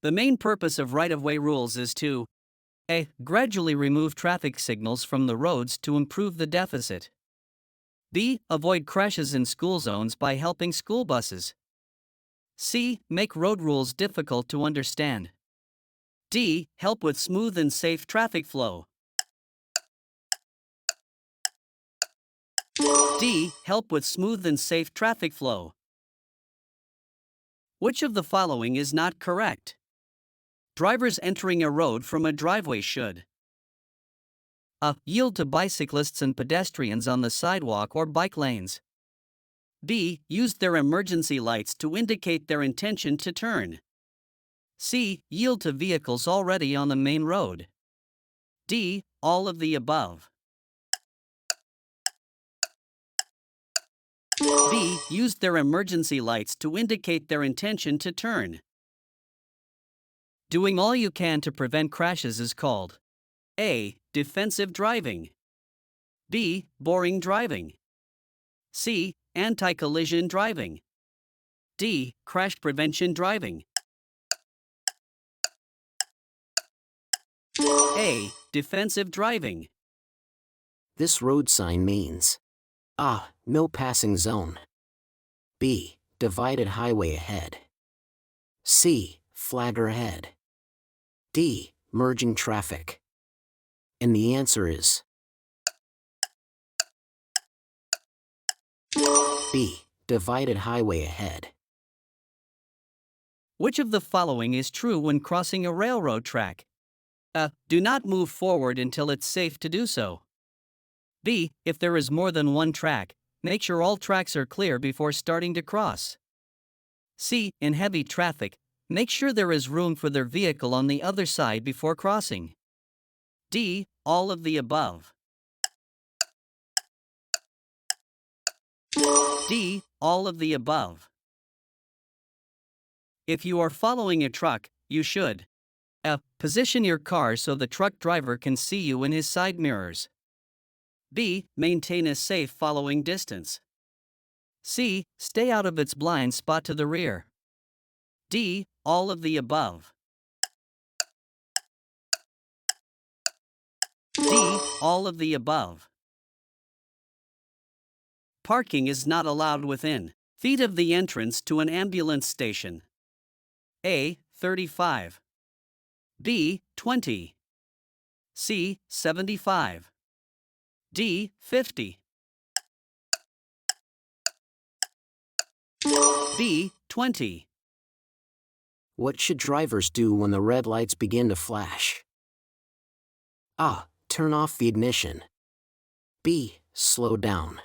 The main purpose of right-of-way rules is to a. Gradually remove traffic signals from the roads to improve the deficit. B. Avoid crashes in school zones by helping school buses. C. Make road rules difficult to understand. D. Help with smooth and safe traffic flow. D. Help with smooth and safe traffic flow. Which of the following is not correct? Drivers entering a road from a driveway should a. Yield to bicyclists and pedestrians on the sidewalk or bike lanes. B. Use their emergency lights to indicate their intention to turn. C. Yield to vehicles already on the main road. D. All of the above. B. Use their emergency lights to indicate their intention to turn. Doing all you can to prevent crashes is called A. Defensive driving. B. Boring driving. C. Anti-collision driving. D. Crash prevention driving. A. Defensive driving. This road sign means A. No passing zone. B. Divided highway ahead. C. Flag ahead. D. Merging traffic. And the answer is B. Divided highway ahead. Which of the following is true when crossing a railroad track? A. Do not move forward until it's safe to do so. B. If there is more than one track, make sure all tracks are clear before starting to cross. C. In heavy traffic, make sure there is room for their vehicle on the other side before crossing. D. All of the above. D. All of the above. If you are following a truck, you should A. Position your car so the truck driver can see you in his side mirrors. B. Maintain a safe following distance. C. Stay out of its blind spot to the rear. D. All of the above. D. All of the above. Parking is not allowed within feet of the entrance to an ambulance station. A. 35. B. 20. C. 75. D. 50. B. 20. What should drivers do when the red lights begin to flash? A. Turn off the ignition. B. Slow down.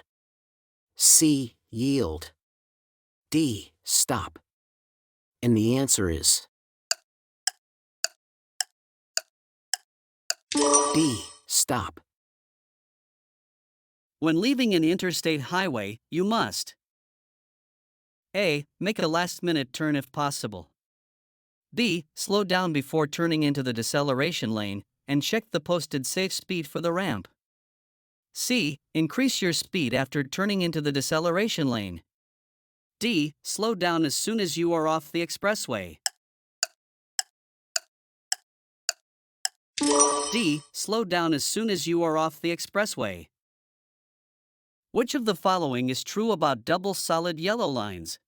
C. Yield. D. Stop. And the answer is D. Stop. When leaving an interstate highway, you must A. Make a last-minute turn if possible. B. Slow down before turning into the deceleration lane, and check the posted safe speed for the ramp. C. Increase your speed after turning into the deceleration lane. D. Slow down as soon as you are off the expressway. D. Slow down as soon as you are off the expressway. Which of the following is true about double solid yellow lines?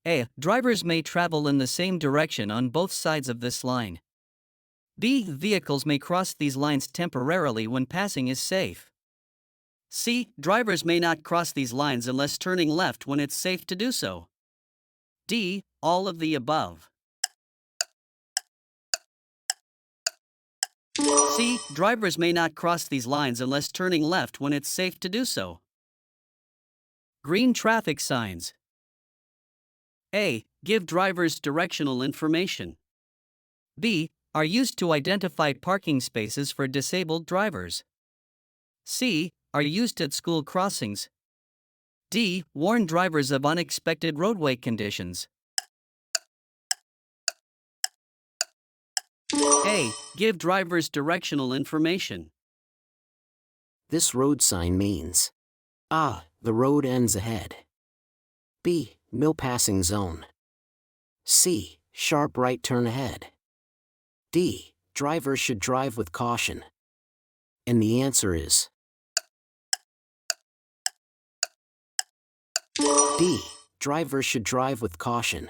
A. Drivers may travel in the same direction on both sides of this line. B. Vehicles may cross these lines temporarily when passing is safe. C. Drivers may not cross these lines unless turning left when it's safe to do so. D. All of the above. C. Drivers may not cross these lines unless turning left when it's safe to do so. Green traffic signs. A. Give drivers directional information. B. Are used to identify parking spaces for disabled drivers. C. Are used at school crossings. D. Warn drivers of unexpected roadway conditions. A. Give drivers directional information. This road sign means A. The road ends ahead. B. No passing zone. C. Sharp right turn ahead. D. Drivers should drive with caution. And the answer is D. Drivers should drive with caution.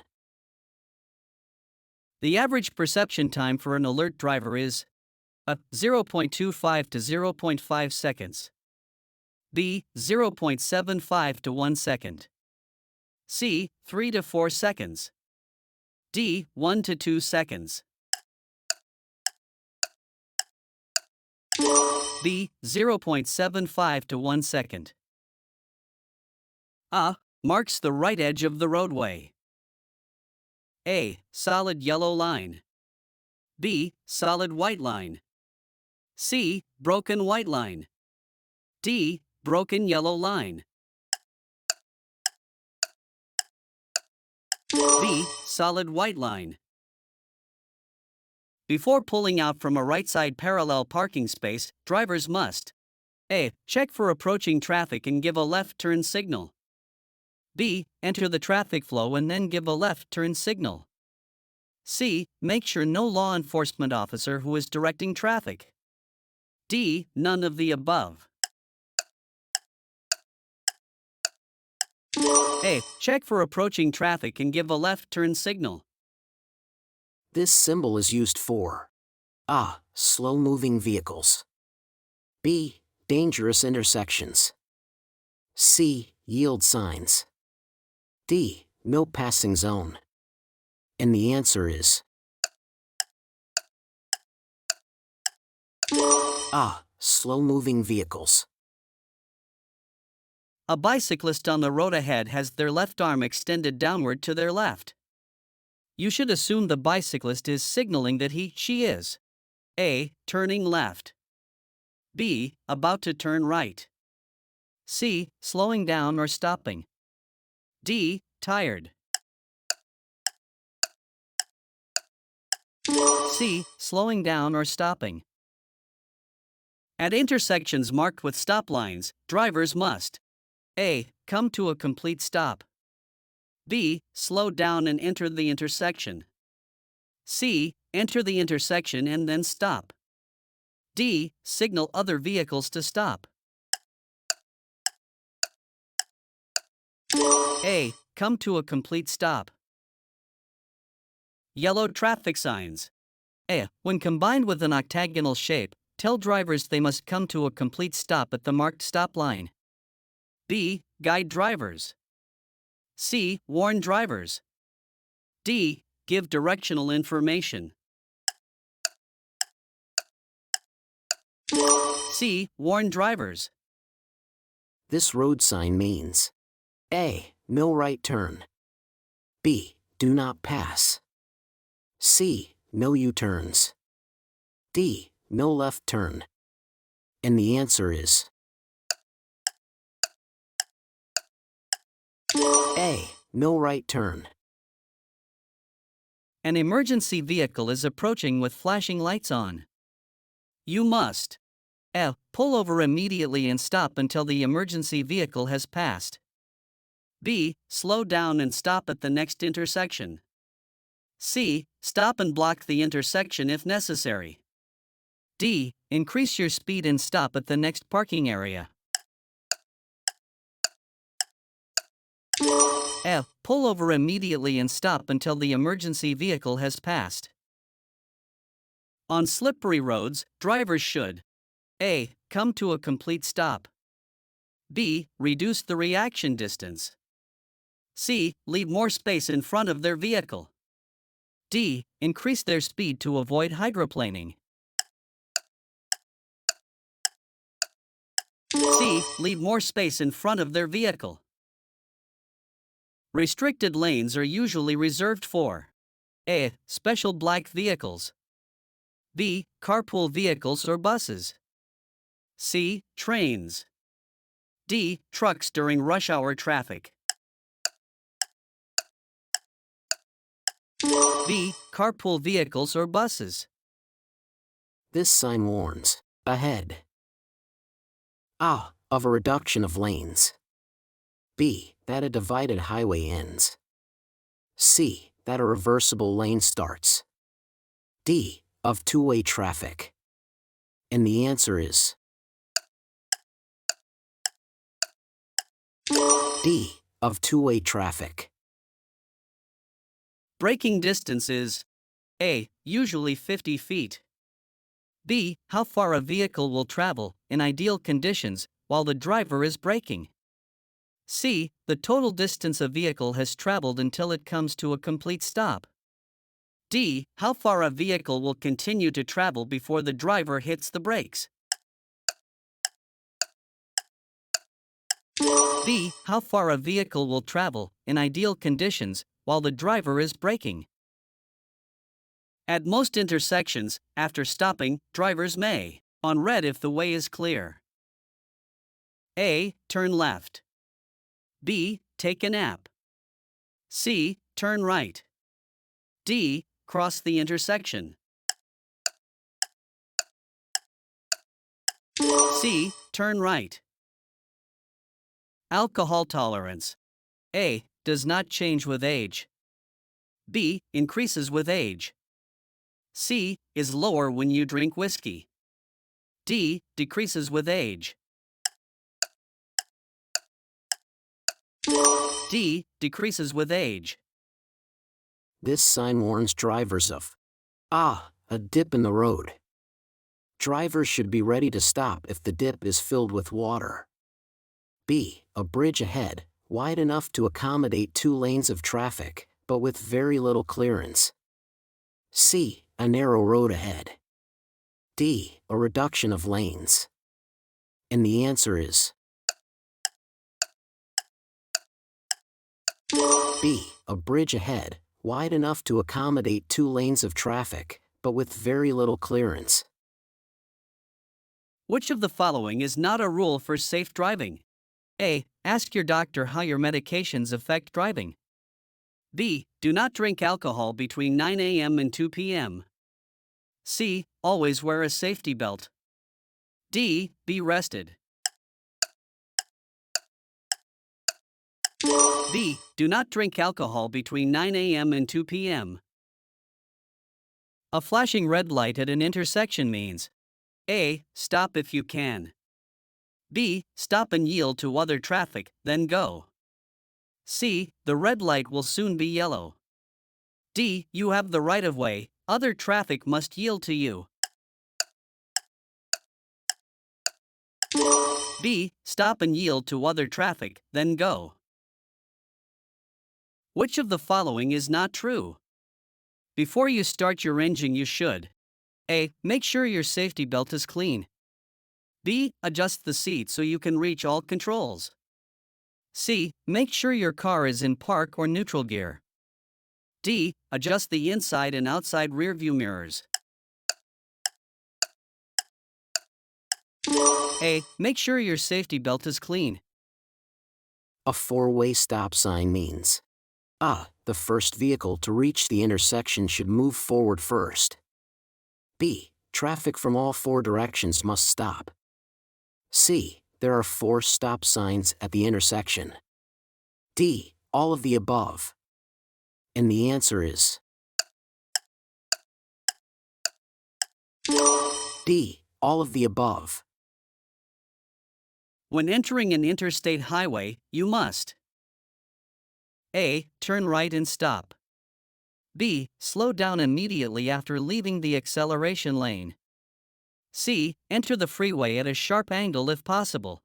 The average perception time for an alert driver is A. 0.25 to 0.5 seconds. B. 0.75 to 1 second. C. 3 to 4 seconds. D. 1 to 2 seconds. B. 0.75 to 1 second. A. Marks the right edge of the roadway. A. Solid yellow line. B. Solid white line. C. Broken white line. D. Broken yellow line. B. Solid white line. Before pulling out from a right-side parallel parking space, drivers must A. Check for approaching traffic and give a left turn signal. B. Enter the traffic flow and then give a left turn signal. C. Make sure no law enforcement officer who is directing traffic. D. None of the above. A. Check for approaching traffic and give a left turn signal. This symbol is used for A. Slow-moving vehicles. B. Dangerous intersections. C. Yield signs. D. No passing zone. And the answer is A. Slow-moving vehicles. A bicyclist on the road ahead has their left arm extended downward to their left. You should assume the bicyclist is signaling that she is A. Turning left. B. About to turn right. C. Slowing down or stopping. D. Tired. C. Slowing down or stopping. At intersections marked with stop lines, drivers must A. Come to a complete stop. B. Slow down and enter the intersection. C. Enter the intersection and then stop. D. Signal other vehicles to stop. A. Come to a complete stop. Yellow traffic signs. A. When combined with an octagonal shape, tell drivers they must come to a complete stop at the marked stop line. B. Guide drivers. C. Warn drivers. D. Give directional information. C. Warn drivers. This road sign means A. No right turn. B. Do not pass. C. No U-turns. D. No left turn. And the answer is A. No right turn. An emergency vehicle is approaching with flashing lights on. You must A. Pull over immediately and stop until the emergency vehicle has passed. B. Slow down and stop at the next intersection. C. Stop and block the intersection if necessary. D. Increase your speed and stop at the next parking area. F. Pull over immediately and stop until the emergency vehicle has passed. On slippery roads, drivers should A. Come to a complete stop. B. Reduce the reaction distance. C. Leave more space in front of their vehicle. D. Increase their speed to avoid hydroplaning. C. Leave more space in front of their vehicle. Restricted lanes are usually reserved for A. Special black vehicles. B. Carpool vehicles or buses. C. Trains. D. Trucks during rush hour traffic. B. Carpool vehicles or buses. This sign warns ahead. A. Of a reduction of lanes. B. That a divided highway ends. C. that a reversible lane starts. D. Of two-way traffic. And the answer is D. Of two-way traffic. Braking distance is A. Usually 50 feet. B. How far a vehicle will travel, in ideal conditions, while the driver is braking. C. The total distance a vehicle has traveled until it comes to a complete stop. D. How far a vehicle will continue to travel before the driver hits the brakes. B. How far a vehicle will travel, in ideal conditions, while the driver is braking. At most intersections, after stopping, drivers may, on red if the way is clear. A. Turn left. B. Take a nap. C. Turn right. D. Cross the intersection. C. Turn right. Alcohol tolerance. A. Does not change with age. B. Increases with age. C. Is lower when you drink whiskey. D. Decreases with age. D. Decreases with age. This sign warns drivers of a dip in the road. Drivers should be ready to stop if the dip is filled with water. B. A bridge ahead, wide enough to accommodate 2 lanes of traffic, but with very little clearance. C. A narrow road ahead. D. A reduction of lanes. And the answer is B. A bridge ahead, wide enough to accommodate 2 lanes of traffic, but with very little clearance. Which of the following is not a rule for safe driving? A. Ask your doctor how your medications affect driving. B. Do not drink alcohol between 9 a.m. and 2 p.m. C. Always wear a safety belt. D. Be rested. B. Do not drink alcohol between 9 a.m. and 2 p.m. A flashing red light at an intersection means A. Stop if you can. B. Stop and yield to other traffic, then go. C. The red light will soon be yellow. D. You have the right of way, other traffic must yield to you. B. Stop and yield to other traffic, then go. Which of the following is not true? Before you start your engine, you should A. Make sure your safety belt is clean. B. Adjust the seat so you can reach all controls. C. Make sure your car is in park or neutral gear. D. Adjust the inside and outside rearview mirrors. A. Make sure your safety belt is clean. A 4-way stop sign means A. The first vehicle to reach the intersection should move forward first. B. Traffic from all 4 directions must stop. C. There are 4 stop signs at the intersection. D. All of the above. And the answer is D. All of the above. When entering an interstate highway, you must A. Turn right and stop. B. Slow down immediately after leaving the acceleration lane. C. Enter the freeway at a sharp angle if possible.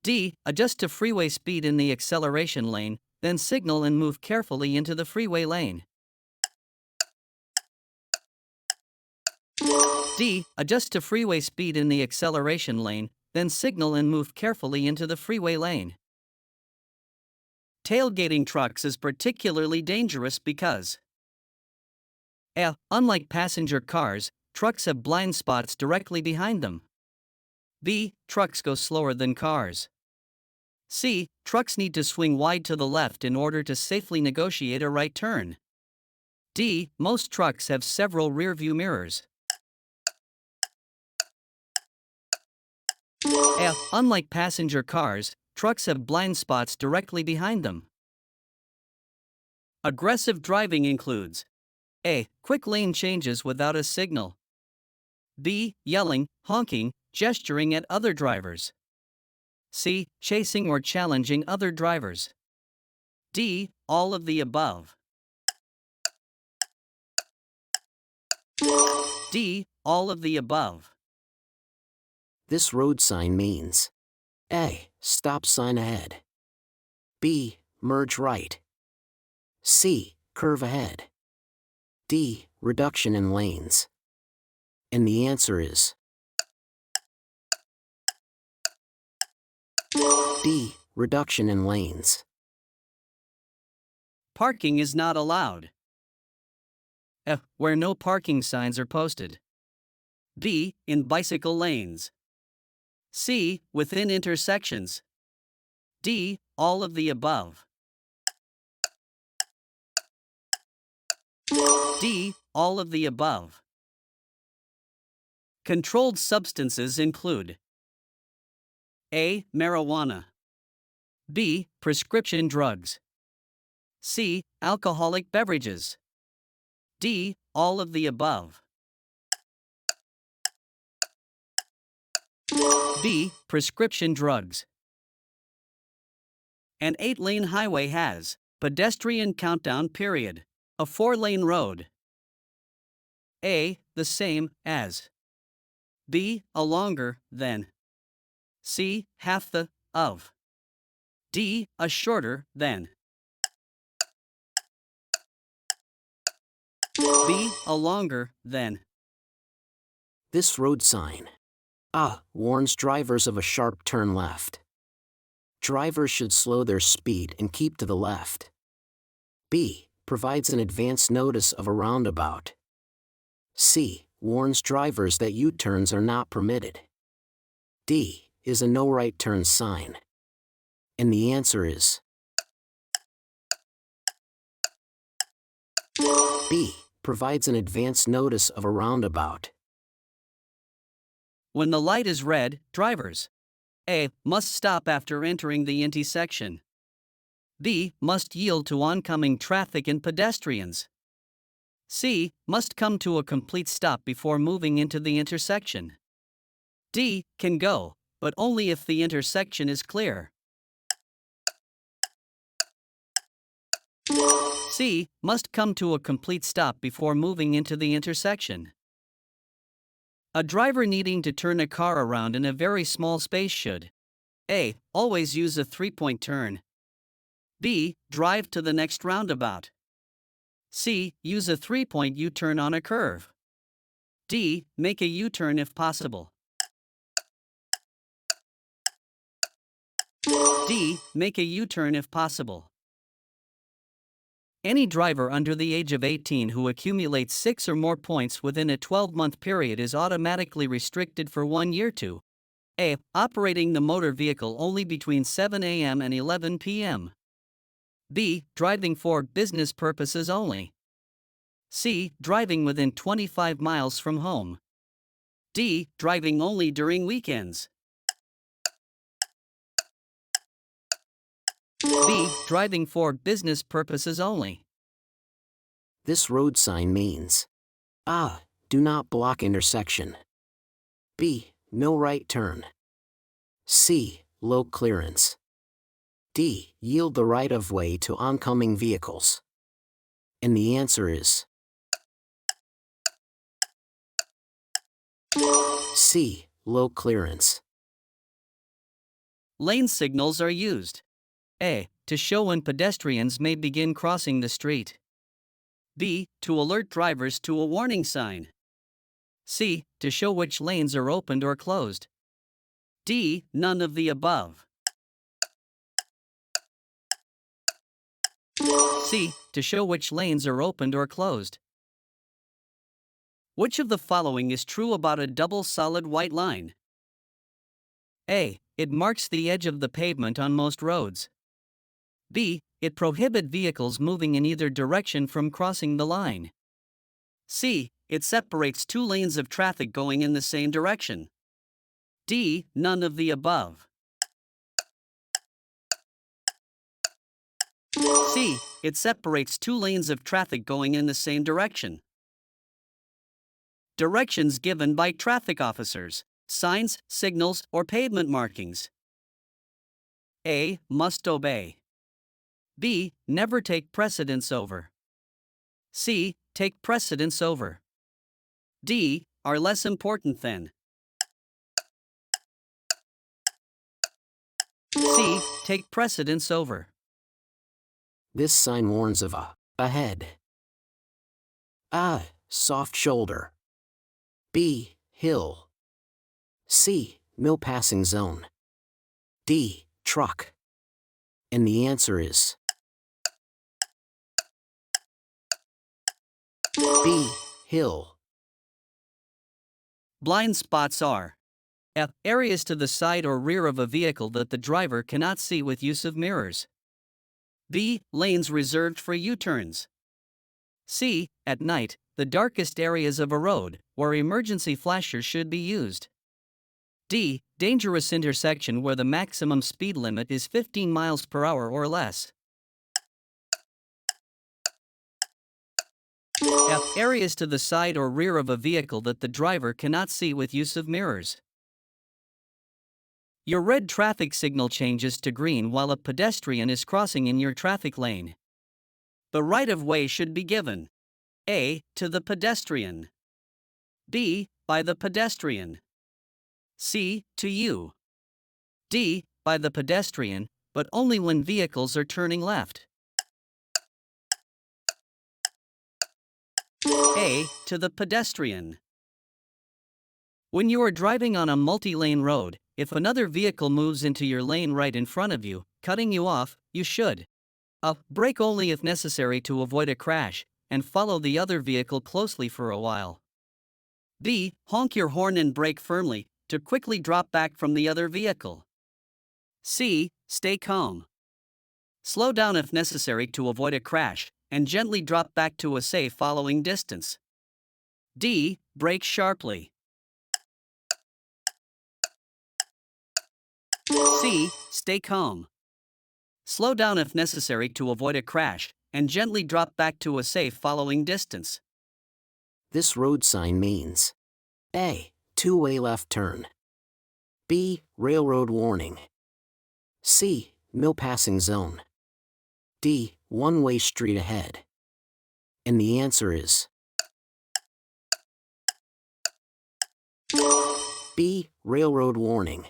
D. Adjust to freeway speed in the acceleration lane, then signal and move carefully into the freeway lane. D. Adjust to freeway speed in the acceleration lane, then signal and move carefully into the freeway lane. Tailgating trucks is particularly dangerous because A. Unlike passenger cars, trucks have blind spots directly behind them. B. Trucks go slower than cars. C. Trucks need to swing wide to the left in order to safely negotiate a right turn. D. Most trucks have several rearview mirrors. A. Unlike passenger cars, trucks have blind spots directly behind them. Aggressive driving includes A. Quick lane changes without a signal. B. Yelling, honking, gesturing at other drivers. C. Chasing or challenging other drivers. D. All of the above. D. All of the above. This road sign means A. Stop sign ahead. B. Merge right. C. Curve ahead. D. Reduction in lanes. And the answer is D. Reduction in lanes. Parking is not allowed. F. Where no parking signs are posted. B. In bicycle lanes. C. Within intersections. D. All of the above. D. All of the above. Controlled substances include A. Marijuana. B. Prescription drugs. C. Alcoholic beverages. D. All of the above. B. Prescription drugs. An 8-lane highway has pedestrian countdown period. A 4-lane road. A. The same as. B. A longer than. C. Half the of. D. A shorter than. B. A longer than. This road sign A. Warns drivers of a sharp turn left. Drivers should slow their speed and keep to the left. B. Provides an advance notice of a roundabout. C. Warns drivers that U-turns are not permitted. D. Is a no right turn sign. And the answer is B. Provides an advance notice of a roundabout. When the light is red, drivers A. Must stop after entering the intersection. B. Must yield to oncoming traffic and pedestrians. C. Must come to a complete stop before moving into the intersection. D. Can go, but only if the intersection is clear. C. Must come to a complete stop before moving into the intersection. A driver needing to turn a car around in a very small space should A. Always use a 3-point turn. B. Drive to the next roundabout. C. Use a 3-point U-turn on a curve. D. Make a U-turn if possible. D. Make a U-turn if possible. Any driver under the age of 18 who accumulates 6 or more points within a 12-month period is automatically restricted for 1 year to A. Operating the motor vehicle only between 7 a.m. and 11 p.m. B. Driving for business purposes only. C. Driving within 25 miles from home. D. Driving only during weekends. B. Driving for business purposes only. This road sign means A. Do not block intersection. B. No right turn. C. Low clearance. D. Yield the right of way to oncoming vehicles. And the answer is C. Low clearance. Lane signals are used A. To show when pedestrians may begin crossing the street. B. To alert drivers to a warning sign. C. To show which lanes are opened or closed. D. None of the above. C. To show which lanes are opened or closed. Which of the following is true about a double solid white line? A. It marks the edge of the pavement on most roads. B. It prohibits vehicles moving in either direction from crossing the line. C. It separates 2 lanes of traffic going in the same direction. D. None of the above. C. It separates two lanes of traffic going in the same direction. Directions given by traffic officers, signs, signals, or pavement markings. A. Must obey. B. Never take precedence over. C. Take precedence over. D. Are less important than. C. Take precedence over. This sign warns of ahead. A. Soft shoulder. B. Hill. C. No passing zone. D. Truck. And the answer is B. Hill. Blind spots are F. Areas to the side or rear of a vehicle that the driver cannot see with use of mirrors. B. Lanes reserved for U-turns. C. At night, the darkest areas of a road, where emergency flashers should be used. D. Dangerous intersection where the maximum speed limit is 15 miles per hour or less. F. Areas to the side or rear of a vehicle that the driver cannot see with use of mirrors. Your red traffic signal changes to green while a pedestrian is crossing in your traffic lane. The right-of-way should be given. A. To the pedestrian. B. By the pedestrian. C. To you. D. By the pedestrian, but only when vehicles are turning left. A. To the pedestrian. When you are driving on a multi-lane road, if another vehicle moves into your lane right in front of you, cutting you off, you should A. Brake only if necessary to avoid a crash, and follow the other vehicle closely for a while. B. Honk your horn and brake firmly, to quickly drop back from the other vehicle. C. Stay calm. Slow down if necessary to avoid a crash, and gently drop back to a safe following distance. D. Brake sharply. C. Stay calm. Slow down if necessary to avoid a crash, and gently drop back to a safe following distance. This road sign means A. Two-way left turn. B. Railroad warning. C. No passing zone. D. One-way street ahead. And the answer is B. Railroad warning.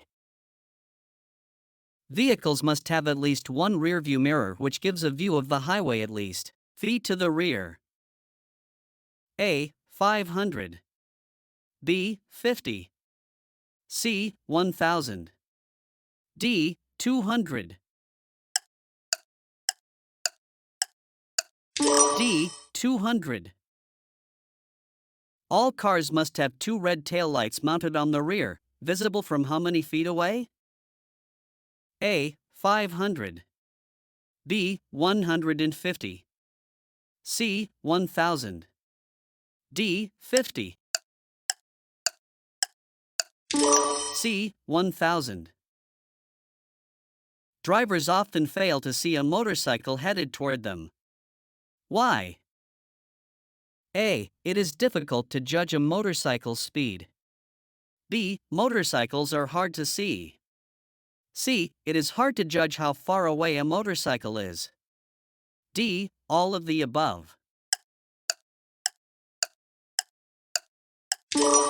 Vehicles must have at least one rear-view mirror which gives a view of the highway at least feet to the rear. A. 500. B. 50. C. 1000. D. 200. D. 200. All cars must have two red taillights mounted on the rear, visible from how many feet away? A. 500. B. 150. C. 1000. D. 50. C. 1000. Drivers often fail to see a motorcycle headed toward them. Why? A. It is difficult to judge a motorcycle's speed. B. Motorcycles are hard to see. C. It is hard to judge how far away a motorcycle is. D. All of the above.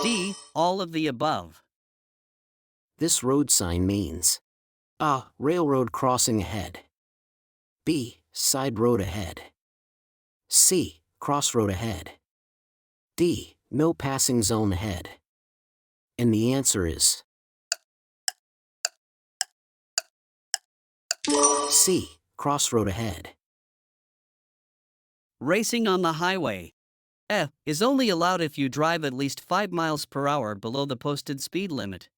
D. All of the above. This road sign means A. Railroad crossing ahead. B. Side road ahead. C. Crossroad ahead. D. No passing zone ahead. And the answer is C. Crossroad ahead. Racing on the highway. F. Is only allowed if you drive at least 5 miles per hour below the posted speed limit.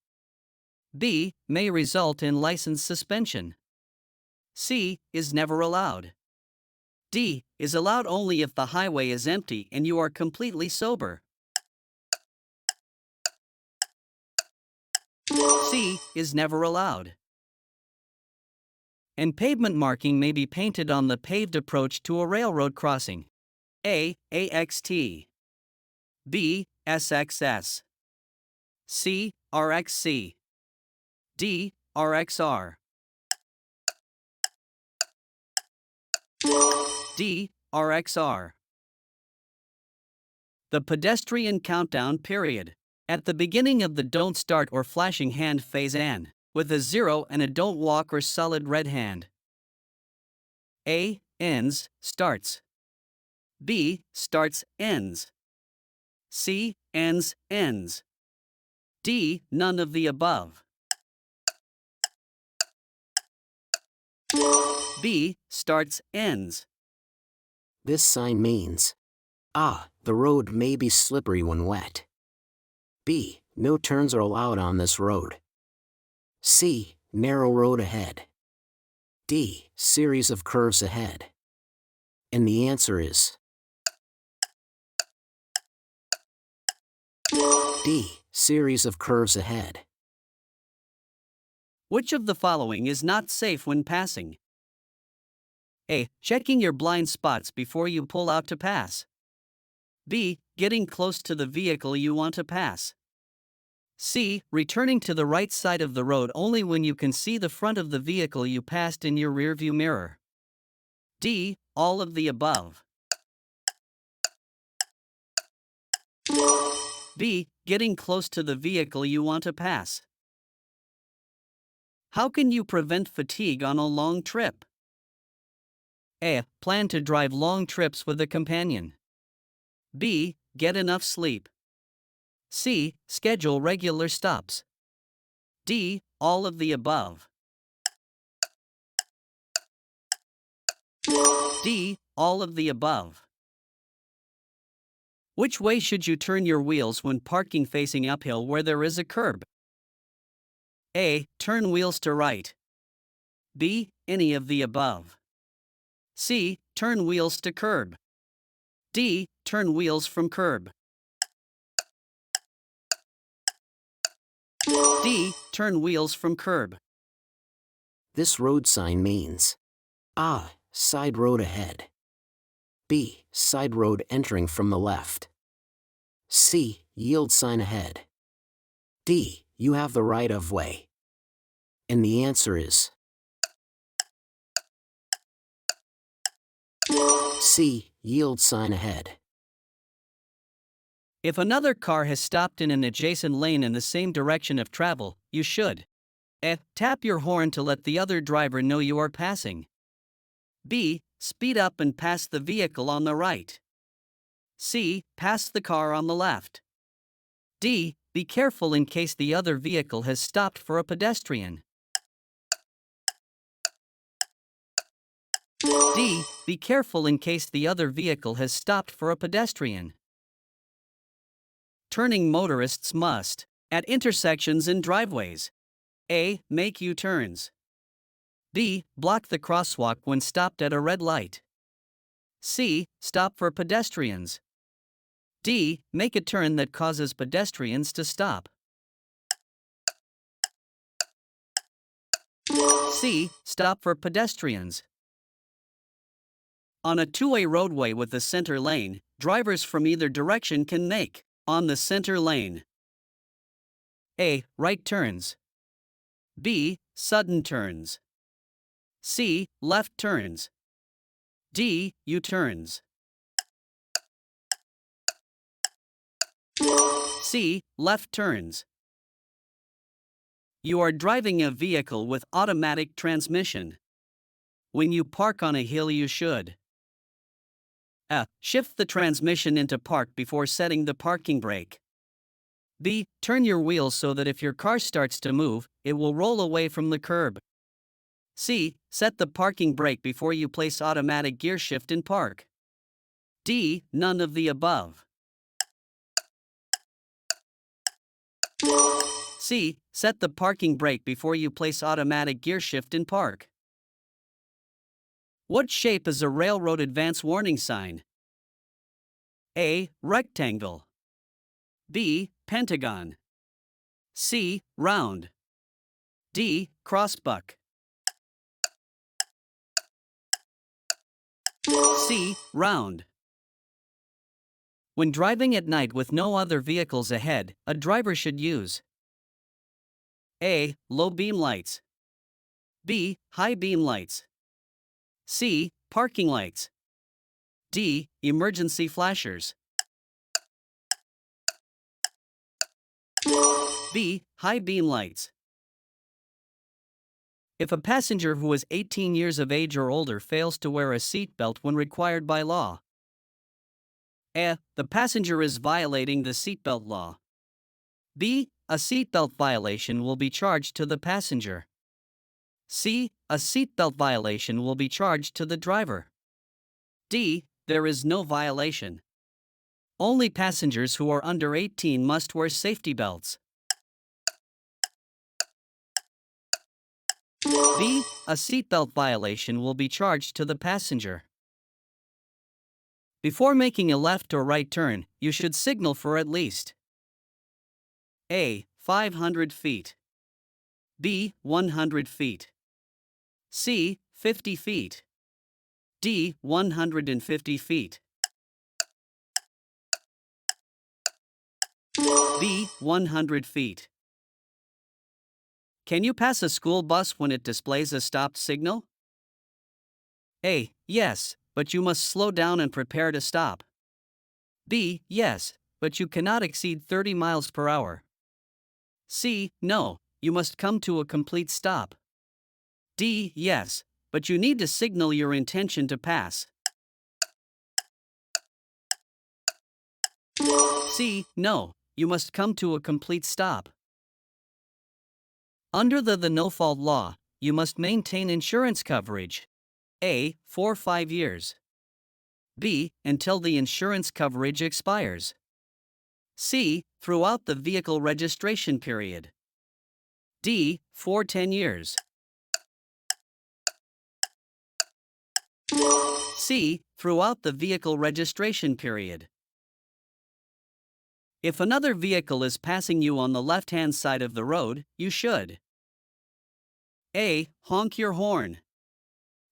B. May result in license suspension. C. Is never allowed. D. Is allowed only if the highway is empty and you are completely sober. C. Is never allowed. And pavement marking may be painted on the paved approach to a railroad crossing. A. AXT. B. SXS. C. RXC. D. RXR. D. RXR. The pedestrian countdown period. At the beginning of the don't start or flashing hand phase N, with a 0 and a don't walk or solid red hand. A. Ends, starts. B. Starts, ends. C. Ends, ends. D. None of the above. B. Starts, ends. This sign means A. The road may be slippery when wet. B. No turns are allowed on this road. C. Narrow road ahead. D. Series of curves ahead. And the answer is D. Series of curves ahead. Which of the following is not safe when passing? A. Checking your blind spots before you pull out to pass. B. Getting close to the vehicle you want to pass. C. Returning to the right side of the road only when you can see the front of the vehicle you passed in your rearview mirror. D. All of the above. B. Getting close to the vehicle you want to pass. How can you prevent fatigue on a long trip? A. Plan to drive long trips with a companion. B. Get enough sleep. C. Schedule regular stops. D. All of the above. D. All of the above. Which way should you turn your wheels when parking facing uphill where there is a curb? A. Turn wheels to right. B. Any of the above. C. Turn wheels to curb. D. Turn wheels from curb. D. Turn wheels from curb. This road sign means A. Side road ahead. B. Side road entering from the left. C. Yield sign ahead. D. You have the right of way. And the answer is C. Yield sign ahead. If another car has stopped in an adjacent lane in the same direction of travel, you should A. Tap your horn to let the other driver know you are passing. B. Speed up and pass the vehicle on the right. C. Pass the car on the left. D. Be careful in case the other vehicle has stopped for a pedestrian. D. Be careful in case the other vehicle has stopped for a pedestrian. Turning motorists must, at intersections and driveways. A. Make U-turns. B. Block the crosswalk when stopped at a red light. C. Stop for pedestrians. D. Make a turn that causes pedestrians to stop. C. Stop for pedestrians. On a two-way roadway with a center lane, drivers from either direction can make, on the center lane, A. Right turns. B. Sudden turns. C. Left turns. D. U-turns. C. Left turns. You are driving a vehicle with automatic transmission. When you park on a hill, you should A. Shift the transmission into park before setting the parking brake. B. Turn your wheels so that if your car starts to move, it will roll away from the curb. C. Set the parking brake before you place automatic gear shift in park. D. None of the above. C. Set the parking brake before you place automatic gear shift in park. What shape is a railroad advance warning sign? A. Rectangle. B. Pentagon. C. Round. D. Crossbuck. C. Round. When driving at night with no other vehicles ahead, a driver should use A. Low beam lights. B. High beam lights. C. Parking lights. D. Emergency flashers. B. High beam lights. If a passenger who is 18 years of age or older fails to wear a seatbelt when required by law, A. The passenger is violating the seatbelt law. B. A seatbelt violation will be charged to the passenger. C. A seatbelt violation will be charged to the driver. D. There is no violation. Only passengers who are under 18 must wear safety belts. B. A seatbelt violation will be charged to the passenger. Before making a left or right turn, you should signal for at least A. 500 feet. B. 100 feet. C. 50 feet. D. 150 feet. B. 100 feet. Can you pass a school bus when it displays a stopped signal? A. Yes, but you must slow down and prepare to stop. B. Yes, but you cannot exceed 30 miles per hour. C. No, you must come to a complete stop. D. Yes, but you need to signal your intention to pass. C. No, you must come to a complete stop. Under the no-fault law, you must maintain insurance coverage. A. For 5 years. B. Until the insurance coverage expires. C. Throughout the vehicle registration period. D. For 10 years. C. Throughout the vehicle registration period. If another vehicle is passing you on the left-hand side of the road, you should A. Honk your horn.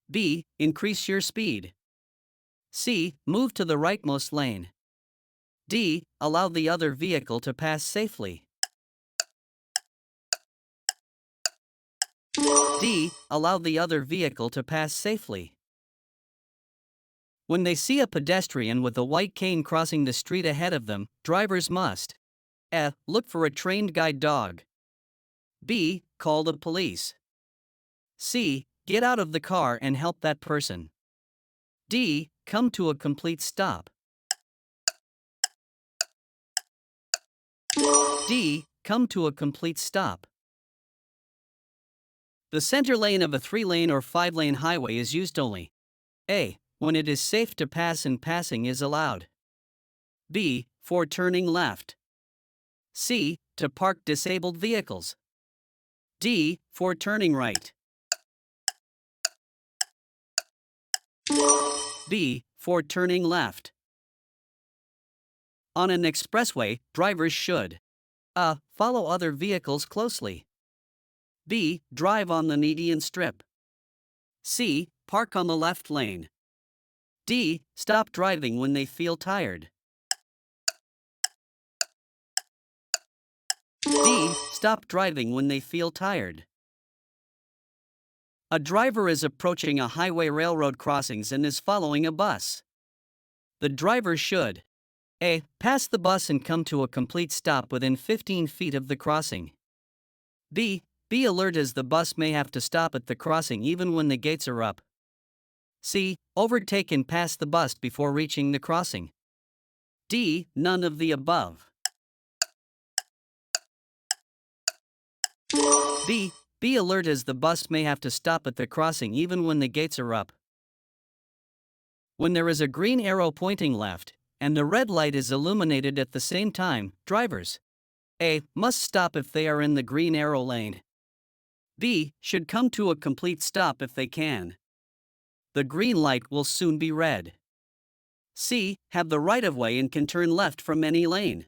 B. Increase your speed. C. Move to the rightmost lane. D. Allow the other vehicle to pass safely. D. Allow the other vehicle to pass safely. When they see a pedestrian with a white cane crossing the street ahead of them, drivers must A. Look for a trained guide dog. B. Call the police. C. Get out of the car and help that person. D. Come to a complete stop. D. Come to a complete stop. The center lane of a 3-lane or 5-lane highway is used only A. When it is safe to pass and passing is allowed. B. For turning left. C. To park disabled vehicles. D. For turning right. B. For turning left. On an expressway, drivers should A. Follow other vehicles closely. B. Drive on the median strip. C. Park on the left lane. D. Stop driving when they feel tired. D. Stop driving when they feel tired. A driver is approaching a highway railroad crossings and is following a bus. The driver should A. Pass the bus and come to a complete stop within 15 feet of the crossing. B. Be alert as the bus may have to stop at the crossing even when the gates are up. C. Overtake and pass the bus before reaching the crossing. D. None of the above. B. Be alert as the bus may have to stop at the crossing even when the gates are up. When there is a green arrow pointing left, and the red light is illuminated at the same time, drivers A. Must stop if they are in the green arrow lane. B. Should come to a complete stop if they can. The green light will soon be red. C. Have the right-of-way and can turn left from any lane.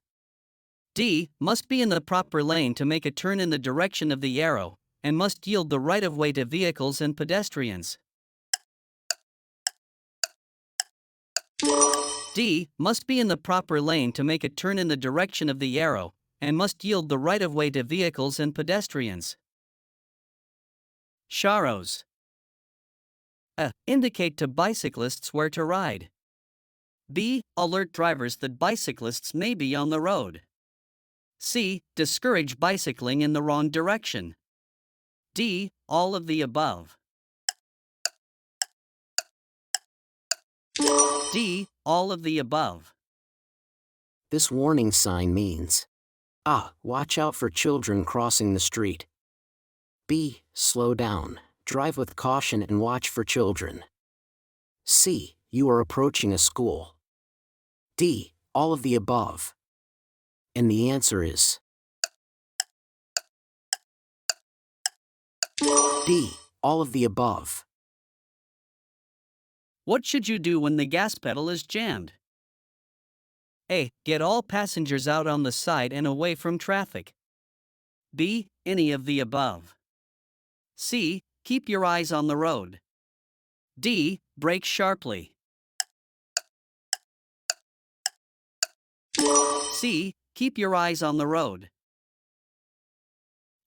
D. Must be in the proper lane to make a turn in the direction of the arrow, and must yield the right-of-way to vehicles and pedestrians. D. Must be in the proper lane to make a turn in the direction of the arrow, and must yield the right-of-way to vehicles and pedestrians. Sharrows. A. Indicate to bicyclists where to ride. B. Alert drivers that bicyclists may be on the road. C. Discourage bicycling in the wrong direction. D. All of the above. D. All of the above. This warning sign means A. Watch out for children crossing the street. B. Slow down, drive with caution and watch for children. C. You are approaching a school. D. All of the above. And the answer is D. All of the above. What should you do when the gas pedal is jammed? A. Get all passengers out on the side and away from traffic. B. Any of the above. C. Keep your eyes on the road. D. Brake sharply. C. Keep your eyes on the road.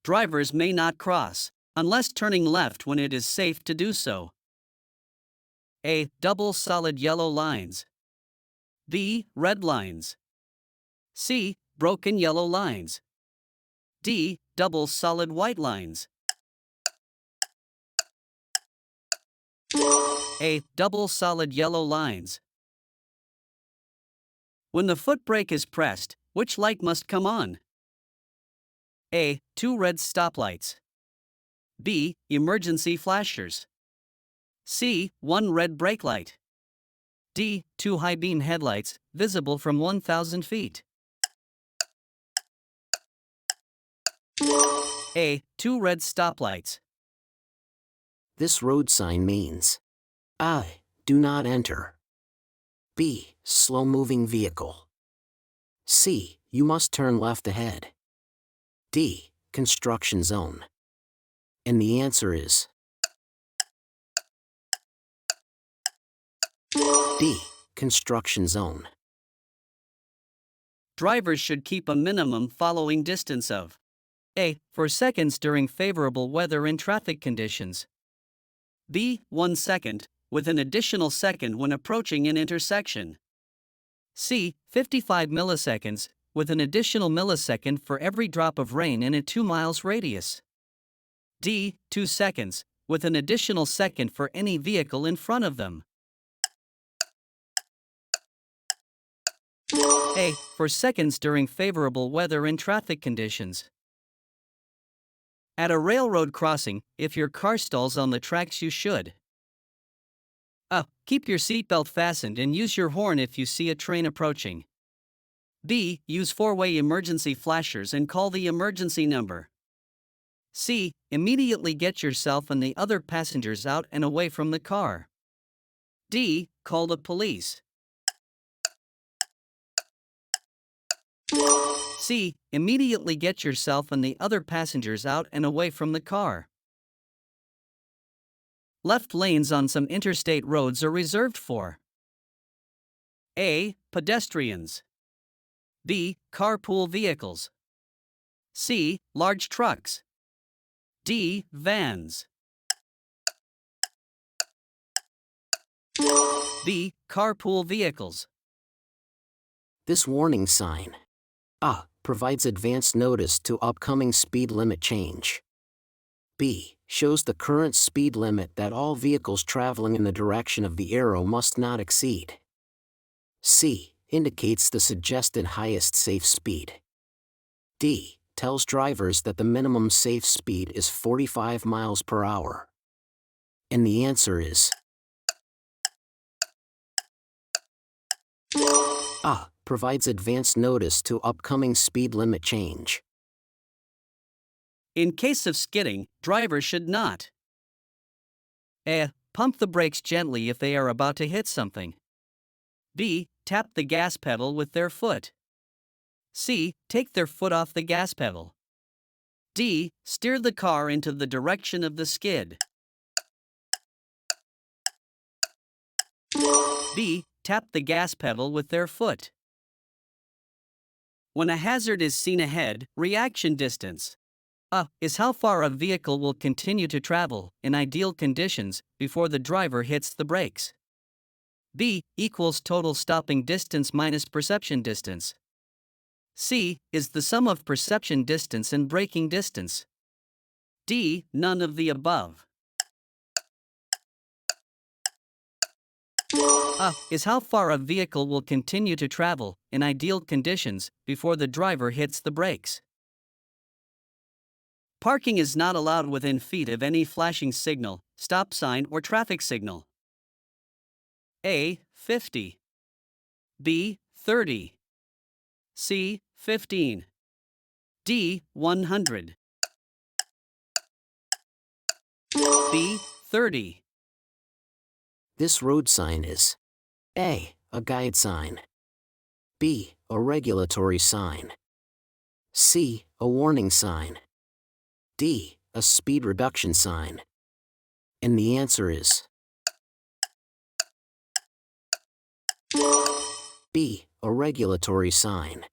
Drivers may not cross, unless turning left when it is safe to do so. A. Double solid yellow lines. B. Red lines. C. Broken yellow lines. D. Double solid white lines. A. Double solid yellow lines. When the foot brake is pressed, which light must come on? A. 2 red stoplights. B. Emergency flashers. C. 1 red brake light. D. 2 high beam headlights, visible from 1,000 feet. A. 2 red stoplights. This road sign means A. Do not enter. B. Slow-moving vehicle. C. You must turn left ahead. D. Construction zone. And the answer is D. Construction zone. Drivers should keep a minimum following distance of A. 4 seconds during favorable weather and traffic conditions. B. 1 second, with an additional second when approaching an intersection. C. 55 milliseconds, with an additional millisecond for every drop of rain in a 2 miles radius. D. 2 seconds, with an additional second for any vehicle in front of them. A. 4 seconds during favorable weather and traffic conditions. At a railroad crossing, if your car stalls on the tracks, you should A. Keep your seatbelt fastened and use your horn if you see a train approaching. B. Use 4-way emergency flashers and call the emergency number. C. Immediately get yourself and the other passengers out and away from the car. D. Call the police. C. Immediately get yourself and the other passengers out and away from the car. Left lanes on some interstate roads are reserved for A. Pedestrians. B. Carpool vehicles. C. Large trucks. D. Vans. B. Carpool vehicles. This warning sign A. Provides advance notice to upcoming speed limit change. B. Shows the current speed limit that all vehicles traveling in the direction of the arrow must not exceed. C. Indicates the suggested highest safe speed. D. Tells drivers that the minimum safe speed is 45 miles per hour. And the answer is A. Provides advance notice to upcoming speed limit change. In case of skidding, drivers should not A. Pump the brakes gently if they are about to hit something. B. Tap the gas pedal with their foot. C. Take their foot off the gas pedal. D. Steer the car into the direction of the skid. B. tap the gas pedal with their foot. When a hazard is seen ahead, reaction distance. A is how far a vehicle will continue to travel, in ideal conditions, before the driver hits the brakes. B equals total stopping distance minus perception distance. C is the sum of perception distance and braking distance. D, none of the above. A is how far a vehicle will continue to travel, in ideal conditions, before the driver hits the brakes. Parking is not allowed within feet of any flashing signal, stop sign, or traffic signal. A, 50. B, 30. C, 15. D, 100. B, 30. This road sign is A, a guide sign. B, a regulatory sign. C, a warning sign. D, a speed reduction sign. And the answer is B, a regulatory sign.